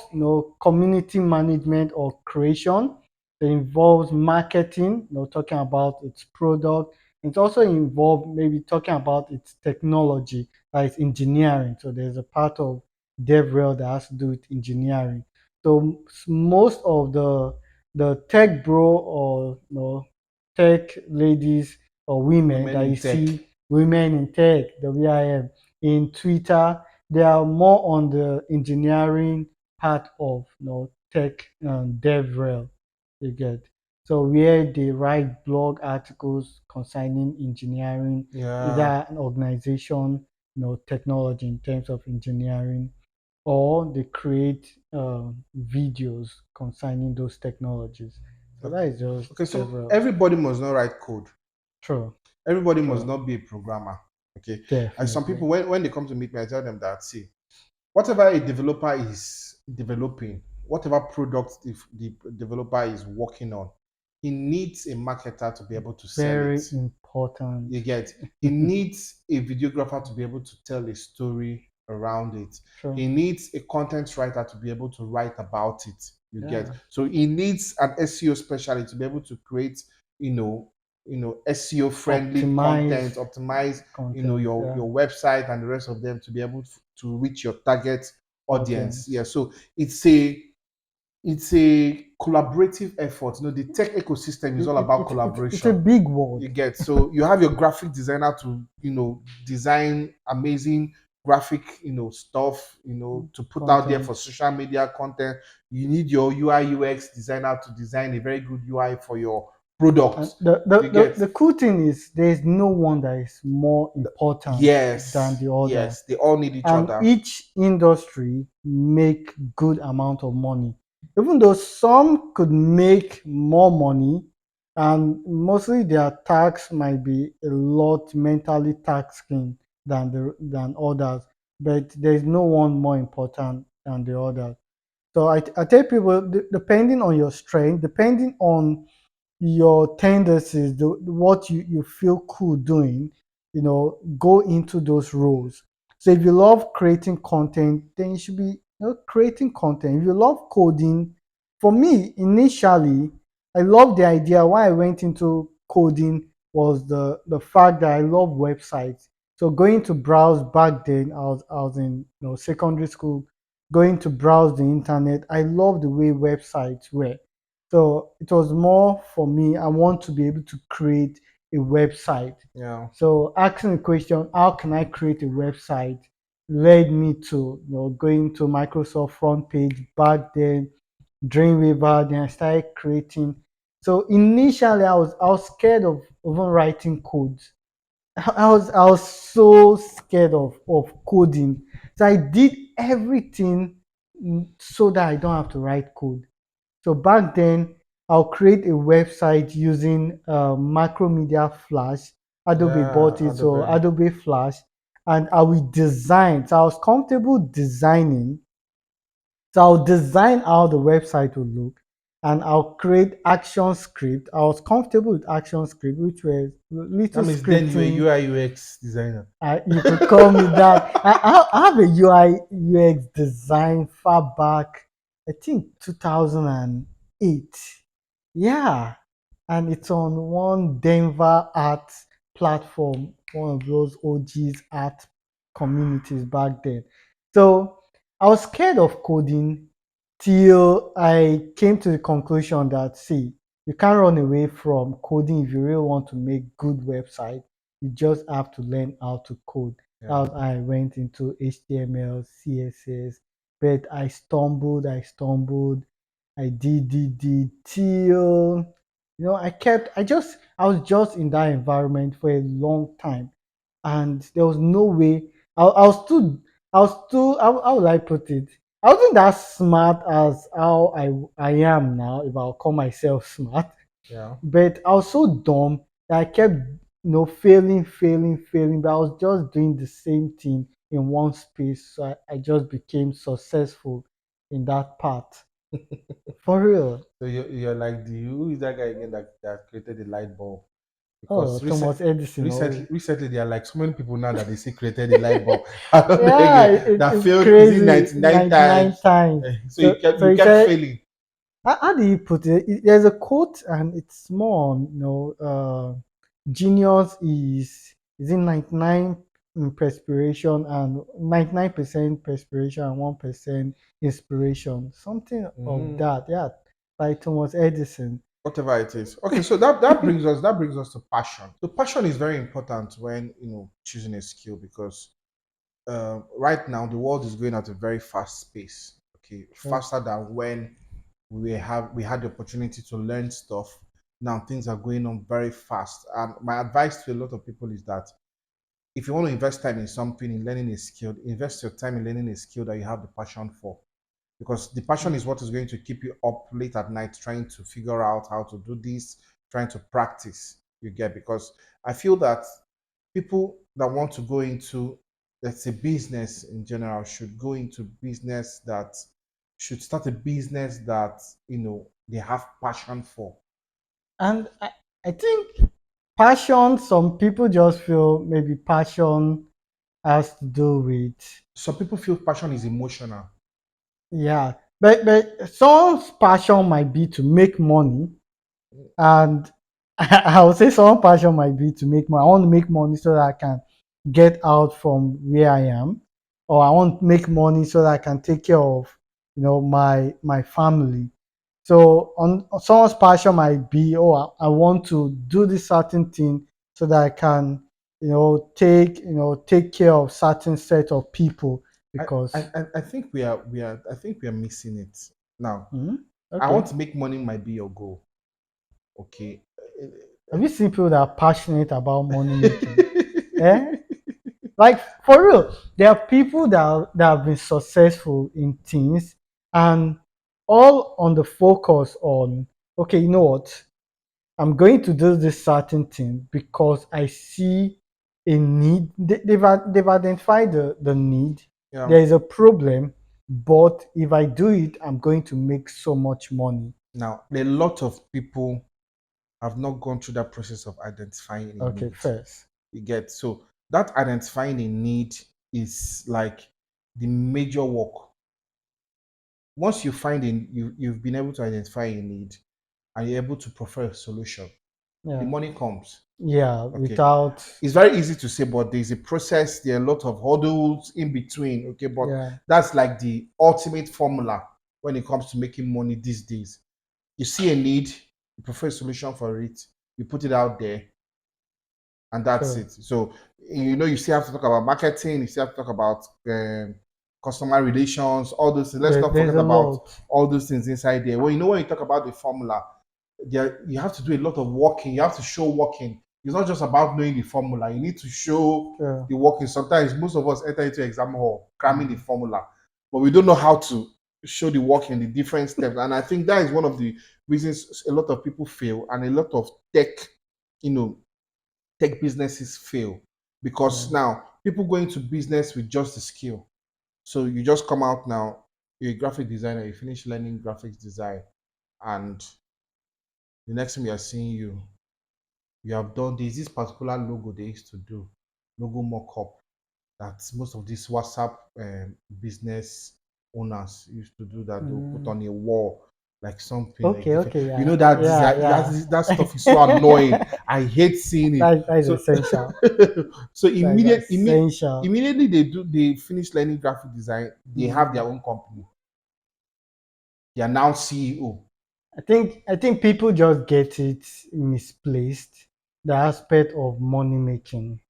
Speaker 1: community management or creation. It involves marketing, talking about its product. It also involves maybe talking about its technology, that is engineering. So there's a part of DevRel that has to do with engineering. So most of the tech bro or tech ladies or women
Speaker 2: Women
Speaker 1: that you
Speaker 2: in tech.
Speaker 1: see, women in tech, the WIM, in Twitter, they are more on the engineering part of tech and DevRel. You get. So where they write blog articles concerning engineering,
Speaker 2: Yeah.
Speaker 1: either an organization, technology in terms of engineering, or they create videos concerning those technologies. So that
Speaker 2: Okay.
Speaker 1: is just
Speaker 2: Okay. So
Speaker 1: DevRel.
Speaker 2: everybody must not write code.
Speaker 1: True,
Speaker 2: Everybody must
Speaker 1: true,
Speaker 2: not be a programmer. Okay. And some
Speaker 1: definitely.
Speaker 2: people, when they come to meet me, I tell them that, see, whatever a developer is developing, whatever product the developer is working on, he needs a marketer to be able to sell it.
Speaker 1: Very important.
Speaker 2: You get. He needs a videographer to be able to tell a story around it.
Speaker 1: True.
Speaker 2: He needs a content writer to be able to write about it. You get.
Speaker 1: Yeah.
Speaker 2: So he needs an SEO specialist to be able to create, SEO friendly
Speaker 1: Optimize
Speaker 2: content, optimize,
Speaker 1: content. Yeah.
Speaker 2: your website and the rest of them to be able to reach your target audience. Yeah.
Speaker 1: Audience.
Speaker 2: So it's a collaborative effort. The tech ecosystem is all about
Speaker 1: It's a
Speaker 2: collaboration.
Speaker 1: big word.
Speaker 2: You get. So you have your graphic designer to design amazing graphic stuff to put out there
Speaker 1: Content.
Speaker 2: for social media content. You need your UI UX designer to design a very good UI for your
Speaker 1: And
Speaker 2: product. You get.
Speaker 1: the cool thing is there's no one that is more important than
Speaker 2: Yes,
Speaker 1: the other.
Speaker 2: yes, they all need each
Speaker 1: And
Speaker 2: other.
Speaker 1: each industry make good amount of money, even though some could make more money, and mostly their tax might be a lot mentally taxing than others, but there's no one more important than the other. So I tell people, depending on your strength, depending on your tendencies, what you feel cool doing, go into those roles. So if you love creating content, then you should be creating content. If you love coding, for me initially, I love the idea. Why I went into coding was the fact that I love websites. So going to browse back then, I was in secondary school, going to browse the internet. I love the way websites were. So it was more for me. I want to be able to create a website.
Speaker 2: Yeah.
Speaker 1: So asking the question, how can I create a website, led me to going to Microsoft front page back then, Dreamweaver. Then I started creating. So initially, I was scared of even writing codes. I was so scared of coding. So I did everything so that I don't have to write code. So back then, I'll create a website using Macromedia Flash. Adobe
Speaker 2: Yeah,
Speaker 1: bought it, so
Speaker 2: Adobe.
Speaker 1: Adobe Flash, and I will design. So I was comfortable designing. So I'll design how the website will look, and I'll create action script. I was comfortable with action script, which was
Speaker 2: That
Speaker 1: little
Speaker 2: means then you were
Speaker 1: scripting.
Speaker 2: UI UX designer.
Speaker 1: You could call me that. I have a UI UX design far back, I think 2008. Yeah, and it's on one Denver art platform, one of those OGs art communities back then. So I was scared of coding till I came to the conclusion that, see, you can't run away from coding if you really want to make good website. You just have to learn how to code. That
Speaker 2: Yeah.
Speaker 1: was how I went into HTML, CSS, but I stumbled, I did till I was just in that environment for a long time, and there was no way I was too how would I put it? I wasn't that smart as how I am now, if I'll call myself smart,
Speaker 2: Yeah.
Speaker 1: but I was so dumb that I kept failing, but I was just doing the same thing in one space. So I just became successful in that part. For real.
Speaker 2: So you're like the who is that guy again that created the light bulb?
Speaker 1: Oh,
Speaker 2: Because
Speaker 1: Thomas Edison. Oh,
Speaker 2: recently there are like so many people now that they see created the light bulb. I don't know
Speaker 1: yeah,
Speaker 2: again that
Speaker 1: it's
Speaker 2: failed. Is it
Speaker 1: crazy.
Speaker 2: 99
Speaker 1: 99
Speaker 2: times?
Speaker 1: times.
Speaker 2: So
Speaker 1: So, so
Speaker 2: you
Speaker 1: he
Speaker 2: kept
Speaker 1: said,
Speaker 2: failing.
Speaker 1: how do you put it? There's a quote, and it's more on, genius is in 99 perspiration and 99% perspiration and 1% inspiration. Something of
Speaker 2: Mhm.
Speaker 1: that. Yeah, by Thomas Edison.
Speaker 2: Whatever it is. Okay, so that brings us to passion. So passion is very important when choosing a skill because right now the world is going at a very fast pace. Okay,
Speaker 1: Sure.
Speaker 2: faster than when we had the opportunity to learn stuff. Now things are going on very fast. And my advice to a lot of people is that if you want to invest time in something, in learning a skill, invest your time in learning a skill that you have the passion for. Because the passion is what is going to keep you up late at night trying to figure out how to do this, trying to practice. You get because I feel that people that want to go into, let's say, business in general should go into business that should start a business that they have passion for.
Speaker 1: And I think passion, some people just feel maybe passion has to do with,
Speaker 2: Some people feel passion is emotional.
Speaker 1: yeah, but someone's passion might be to make money, and I would say someone's passion might be to make money. I want to make money so that I can get out from where I am, or I want to make money so that I can take care of my family. So on someone's passion might be, oh, I want to do this certain thing so that I can take care of certain set of people
Speaker 2: I,
Speaker 1: because.
Speaker 2: I think I think we are missing it now.
Speaker 1: Hmm,
Speaker 2: I want
Speaker 1: okay.
Speaker 2: to make money might be your goal. Okay.
Speaker 1: Have you seen people that are passionate about money making? Eh? Like, for real, there are people that have been successful in things, and all on the focus on, okay, you know what? I'm going to do this certain thing because I see a need. They've identified the need.
Speaker 2: Yeah.
Speaker 1: There is a problem, but if I do it, I'm going to make so much money.
Speaker 2: Now, a lot of people have not gone through that process of identifying a
Speaker 1: Okay,
Speaker 2: need.
Speaker 1: first.
Speaker 2: You get so that identifying a need is like the major work. Once you find you've been able to identify a need and you're able to prefer a solution, the
Speaker 1: Yeah.
Speaker 2: money comes.
Speaker 1: Yeah,
Speaker 2: Okay.
Speaker 1: without,
Speaker 2: It's very easy to say, but there's a process, there are a lot of hurdles in between. Okay, but
Speaker 1: yeah,
Speaker 2: that's like the ultimate formula when it comes to making money these days. You see a need, you prefer a solution for it, you put it out there, and that's
Speaker 1: true.
Speaker 2: it. So you still have to talk about marketing, you still have to talk about customer relations, all those things. Let's not
Speaker 1: There's
Speaker 2: forget
Speaker 1: a
Speaker 2: about
Speaker 1: lot.
Speaker 2: all those things inside there. Well, when you talk about the formula, there you have to do a lot of working. You have to show working. It's not just about knowing the formula. You need to show
Speaker 1: True.
Speaker 2: the working. Sometimes most of us enter into exam hall cramming the
Speaker 1: Mm.
Speaker 2: formula, but we don't know how to show the work in the different steps. And I think that is one of the reasons a lot of people fail, and a lot of you know, tech businesses fail, because
Speaker 1: True.
Speaker 2: now people go into business with just the skill. So you just come out now, you're a graphic designer, you finish learning graphics design, and the next time you are seeing you have done this particular logo they used to do, logo mock-up, that most of these WhatsApp business owners used to do, that they'll put
Speaker 1: Mm.
Speaker 2: on a wall like something like
Speaker 1: Okay,
Speaker 2: different.
Speaker 1: okay,
Speaker 2: You
Speaker 1: yeah,
Speaker 2: know that
Speaker 1: yeah,
Speaker 2: design,
Speaker 1: yeah.
Speaker 2: that stuff is so annoying. I hate seeing it.
Speaker 1: That is
Speaker 2: So
Speaker 1: essential.
Speaker 2: so
Speaker 1: That is essential.
Speaker 2: immediately they finish learning graphic design, they have their
Speaker 1: Mm.
Speaker 2: own company. They are now CEO.
Speaker 1: I think people just get it misplaced, the aspect of money making.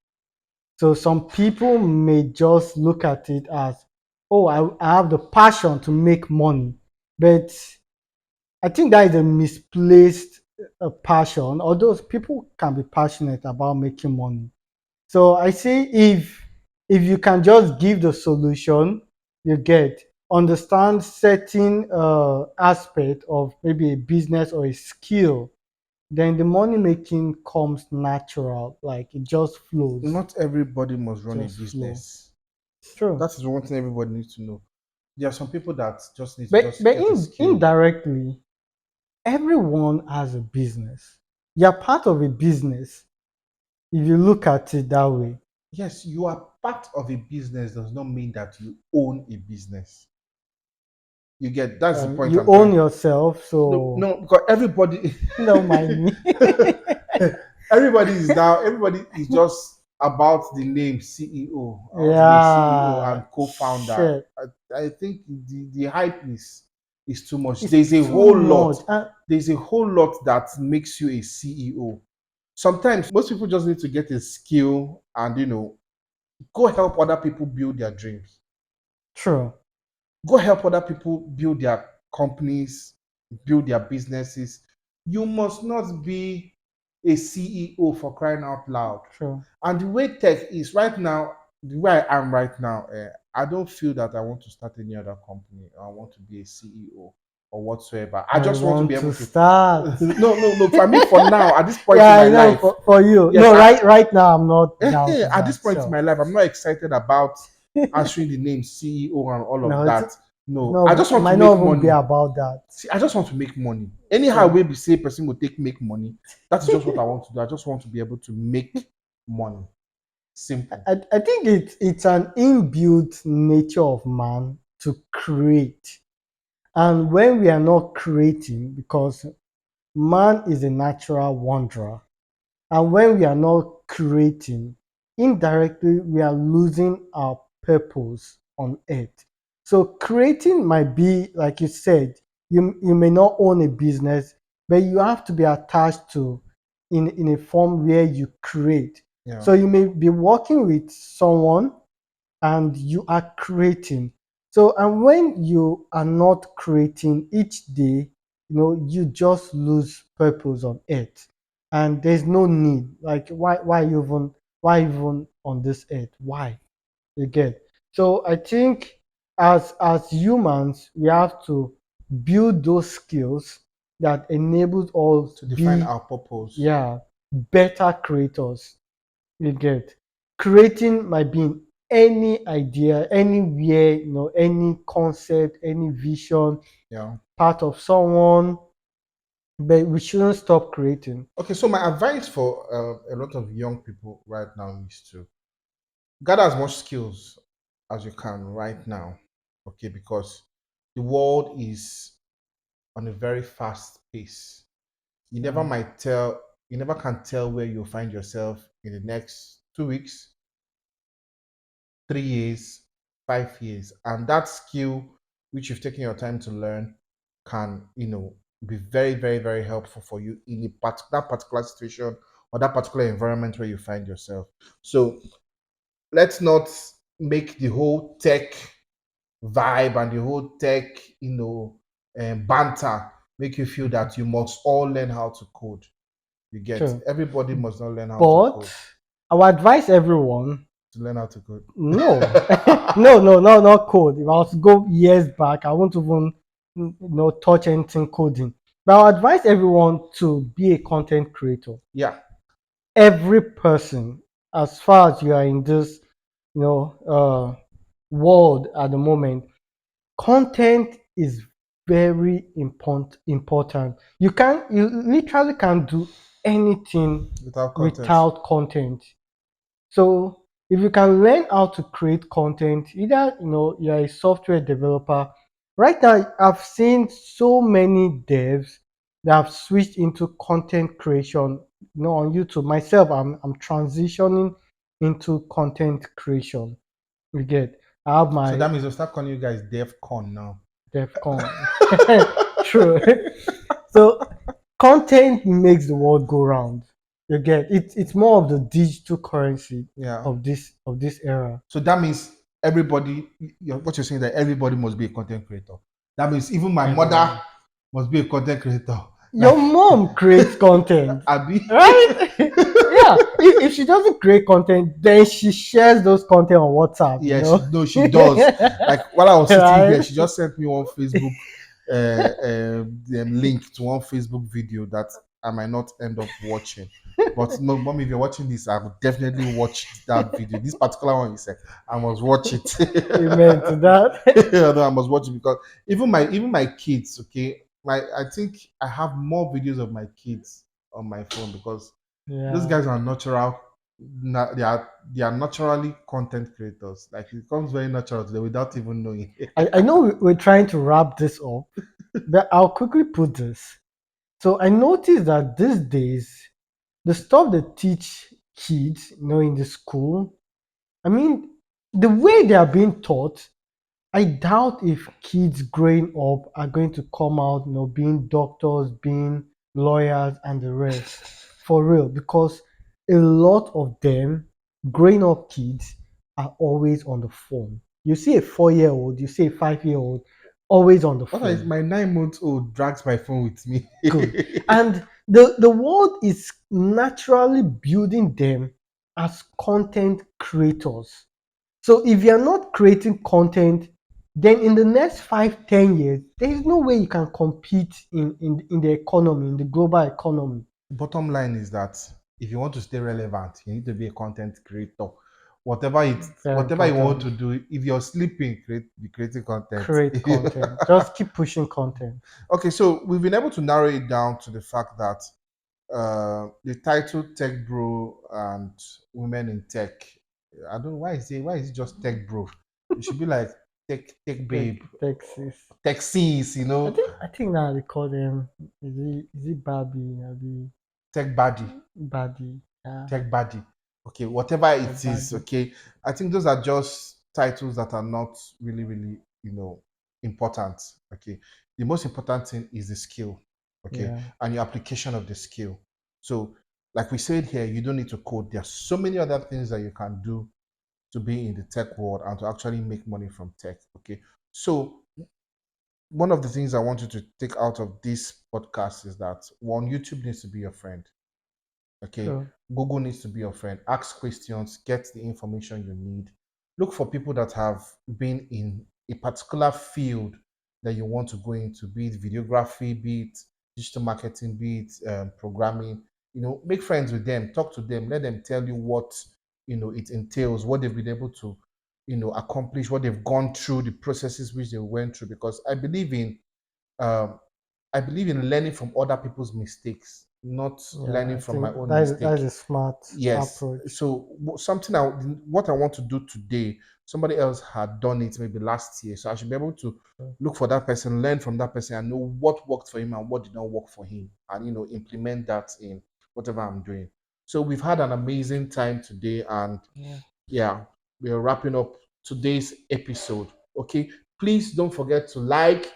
Speaker 1: So some people may just look at it as, oh, I have the passion to make money, but I think that is a misplaced passion. Although people can be passionate about making money. So I say if you can just give the solution, you get understand certain aspect of maybe a business or a skill, then the money making comes natural. Like it just flows,
Speaker 2: Not everybody must run a
Speaker 1: just flow.
Speaker 2: business.
Speaker 1: True.
Speaker 2: That is one thing everybody needs to know. There are some people that just need to
Speaker 1: But
Speaker 2: just
Speaker 1: but
Speaker 2: get a skill.
Speaker 1: indirectly, everyone has a business. You're part of a business if you look at it that way.
Speaker 2: Yes, you are part of a business does not mean that you own a business. You get, that's the point
Speaker 1: You
Speaker 2: I'm
Speaker 1: own
Speaker 2: trying.
Speaker 1: yourself,
Speaker 2: No,
Speaker 1: so
Speaker 2: no, because everybody
Speaker 1: don't mind me.
Speaker 2: everybody is just about the name CEO. I want to be a CEO
Speaker 1: Yeah,
Speaker 2: and co-founder.
Speaker 1: shit.
Speaker 2: I think the hype is too much.
Speaker 1: It's too much.
Speaker 2: There's a whole lot that makes you a CEO. Sometimes most people just need to get a skill and go help other people build their dreams.
Speaker 1: True.
Speaker 2: Go help other people build their companies, build their businesses. You must not be a CEO, for crying out loud.
Speaker 1: True.
Speaker 2: And the way tech is right now, the way I am right now, I don't feel that I want to start any other company. Or I want to be a CEO or whatsoever. I
Speaker 1: I
Speaker 2: just want to be
Speaker 1: want to
Speaker 2: able to.
Speaker 1: start.
Speaker 2: No. For me, for now, at this point in
Speaker 1: Yeah,
Speaker 2: my
Speaker 1: I know
Speaker 2: life,
Speaker 1: for you.
Speaker 2: yes,
Speaker 1: No, right now I'm not down to
Speaker 2: at this
Speaker 1: that.
Speaker 2: point in
Speaker 1: So
Speaker 2: my life, I'm not excited about answering the name CEO and all of
Speaker 1: no,
Speaker 2: that. No, I
Speaker 1: no,
Speaker 2: just
Speaker 1: it
Speaker 2: want to
Speaker 1: might not
Speaker 2: make
Speaker 1: even be
Speaker 2: money.
Speaker 1: about that.
Speaker 2: See, I just want to make money. Anyhow,
Speaker 1: True.
Speaker 2: we be say person will take make money. That is just what I want to do. I just want to be able to make money. Simple.
Speaker 1: I think it's an inbuilt nature of man to create. And when we are not creating, because man is a natural wanderer, and when we are not creating, indirectly we are losing our purpose on earth. So creating might be, like you said, you may not own a business, but you have to be attached to in a form where you create.
Speaker 2: Yeah.
Speaker 1: So you may be working with someone and you are creating. So, and when you are not creating each day, you just lose purpose on earth. And there's no need. Like, why even on this earth? Why? You get. So I think as humans, we have to build those skills that enables us
Speaker 2: To define
Speaker 1: be,
Speaker 2: our purpose.
Speaker 1: yeah, better creators. You get. Creating might be in any idea, anywhere, any concept, any vision,
Speaker 2: Yeah.
Speaker 1: part of someone, but we shouldn't stop creating.
Speaker 2: Okay, so my advice for a lot of young people right now is to gather as much skills as you can right now. Okay, because the world is on a very fast pace.
Speaker 1: Yeah,
Speaker 2: You never can tell where you'll find yourself in the next 2 weeks, 3 years, 5 years. And that skill which you've taken your time to learn can, be very, very, very helpful for you in that particular situation or that particular environment where you find yourself. So let's not make the whole tech vibe and the whole tech, banter make you feel that you must all learn how to code. You get,
Speaker 1: True.
Speaker 2: everybody must not learn how to
Speaker 1: But
Speaker 2: code.
Speaker 1: I would advise everyone
Speaker 2: To learn how to code.
Speaker 1: no, no, not code. If I was to go years back, I won't even touch anything coding. But I advise everyone to be a content creator.
Speaker 2: Yeah.
Speaker 1: Every person, as far as you are in this, you know, world at the moment, content is very important. You literally can't do anything
Speaker 2: Without content.
Speaker 1: without content. So if you can learn how to create content, either you're a software developer. Right now, I've seen so many devs that have switched into content creation. On YouTube. Myself, I'm transitioning into content creation. You get. I have
Speaker 2: So
Speaker 1: my
Speaker 2: that means we'll start calling you guys DevCon now.
Speaker 1: DevCon. True. So content makes the world go round. You get it's more of the digital currency
Speaker 2: Yeah.
Speaker 1: of this era.
Speaker 2: So that means everybody, what you're saying, that everybody must be a content creator. That means even my mother
Speaker 1: Everyone.
Speaker 2: must be a content creator.
Speaker 1: Your
Speaker 2: Like,
Speaker 1: mom creates content,
Speaker 2: Abby.
Speaker 1: right? Yeah. If she doesn't create content, then she shares those content on WhatsApp,
Speaker 2: Yeah, she no, she does. Like while I was sitting here,
Speaker 1: right?
Speaker 2: she just sent me one Facebook link to one Facebook video that I might not end up watching. But no, mom, if you're watching this, I would definitely watch that video. This particular one, you said, I must watch it.
Speaker 1: Amen to that.
Speaker 2: Yeah, no, I must watch it because even my kids, okay, I think I have more videos of my kids on my phone because those
Speaker 1: Yeah.
Speaker 2: guys are natural. They are naturally content creators. Like it comes very natural to them without even knowing.
Speaker 1: I know we're trying to wrap this up, but I'll quickly put this. So I noticed that these days, the stuff they teach kids, in the school, I mean, the way they are being taught, I doubt if kids growing up are going to come out, being doctors, being lawyers, and the rest. For real, because a lot of them, growing up kids, are always on the phone. You see a 4-year-old, you see a 5-year-old, always on the
Speaker 2: What is
Speaker 1: phone.
Speaker 2: my 9 month old drags my phone with me?
Speaker 1: Good. And the world is naturally building them as content creators. So if you're not creating content, then in the next 5, 10 years, there is no way you can compete in the economy, in the global economy.
Speaker 2: Bottom line is that if you want to stay relevant, you need to be a content creator. Whatever
Speaker 1: Very
Speaker 2: whatever you want
Speaker 1: important.
Speaker 2: to do, if you're sleeping, be creating content.
Speaker 1: Create content. Just keep pushing content.
Speaker 2: Okay, so we've been able to narrow it down to the fact that the title Tech Bro and Women in Tech. I don't know why is it just Tech Bro? It should be like Tech Babe,
Speaker 1: Texas.
Speaker 2: Tech Sis,
Speaker 1: I think now they call them, is it Barbie? Abi
Speaker 2: Tech Baddie,
Speaker 1: Barbie. Yeah,
Speaker 2: Tech Baddie. Okay, whatever
Speaker 1: like
Speaker 2: it is,
Speaker 1: Barbie.
Speaker 2: okay. I think those are just titles that are not really, really, important. Okay. The most important thing is the skill, okay,
Speaker 1: Yeah.
Speaker 2: and your application of the skill. So, like we said here, you don't need to code. There are so many other things that you can do to be in the tech world and to actually make money from tech. Okay. So one of the things I want you to take out of this podcast is that one, YouTube needs to be your friend. Okay.
Speaker 1: True.
Speaker 2: Google needs to be your friend. Ask questions, get the information you need. Look for people that have been in a particular field that you want to go into, be it videography, be it digital marketing, be it programming. Make friends with them, talk to them, let them tell you what it entails, what they've been able to accomplish, what they've gone through, the processes which they went through. Because um, I believe in learning from other people's mistakes, not
Speaker 1: Yeah,
Speaker 2: learning
Speaker 1: I
Speaker 2: from my
Speaker 1: think
Speaker 2: own
Speaker 1: that is
Speaker 2: mistake.
Speaker 1: a smart
Speaker 2: Yes.
Speaker 1: approach.
Speaker 2: So what I want to do today, somebody else had done it maybe last year. So I should be able to look for that person, learn from that person, and know what worked for him and what did not work for him, and implement that in whatever I'm doing. So we've had an amazing time today, and
Speaker 1: Yeah.
Speaker 2: yeah, we are wrapping up today's episode. Okay, please don't forget to like,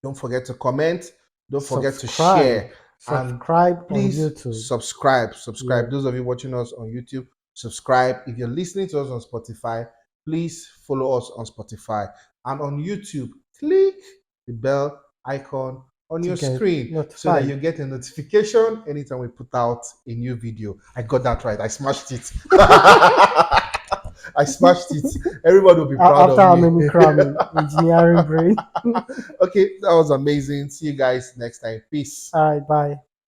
Speaker 2: don't forget to comment. Don't forget to
Speaker 1: Subscribe.
Speaker 2: share. And
Speaker 1: Subscribe on
Speaker 2: please
Speaker 1: YouTube.
Speaker 2: subscribe.
Speaker 1: Yeah.
Speaker 2: Subscribe. Those of you watching us on YouTube, subscribe. If you're listening to us on Spotify, please follow us on Spotify. And on YouTube, click the bell icon on
Speaker 1: to
Speaker 2: your
Speaker 1: get
Speaker 2: screen so that
Speaker 1: notified.
Speaker 2: you get a notification anytime we put out a new video. I got that right. I smashed it. I smashed it. Everybody will be proud
Speaker 1: After
Speaker 2: of
Speaker 1: how
Speaker 2: me.
Speaker 1: many cramming engineering brain?
Speaker 2: Okay, that was amazing. See you guys next time. Peace.
Speaker 1: All right, bye.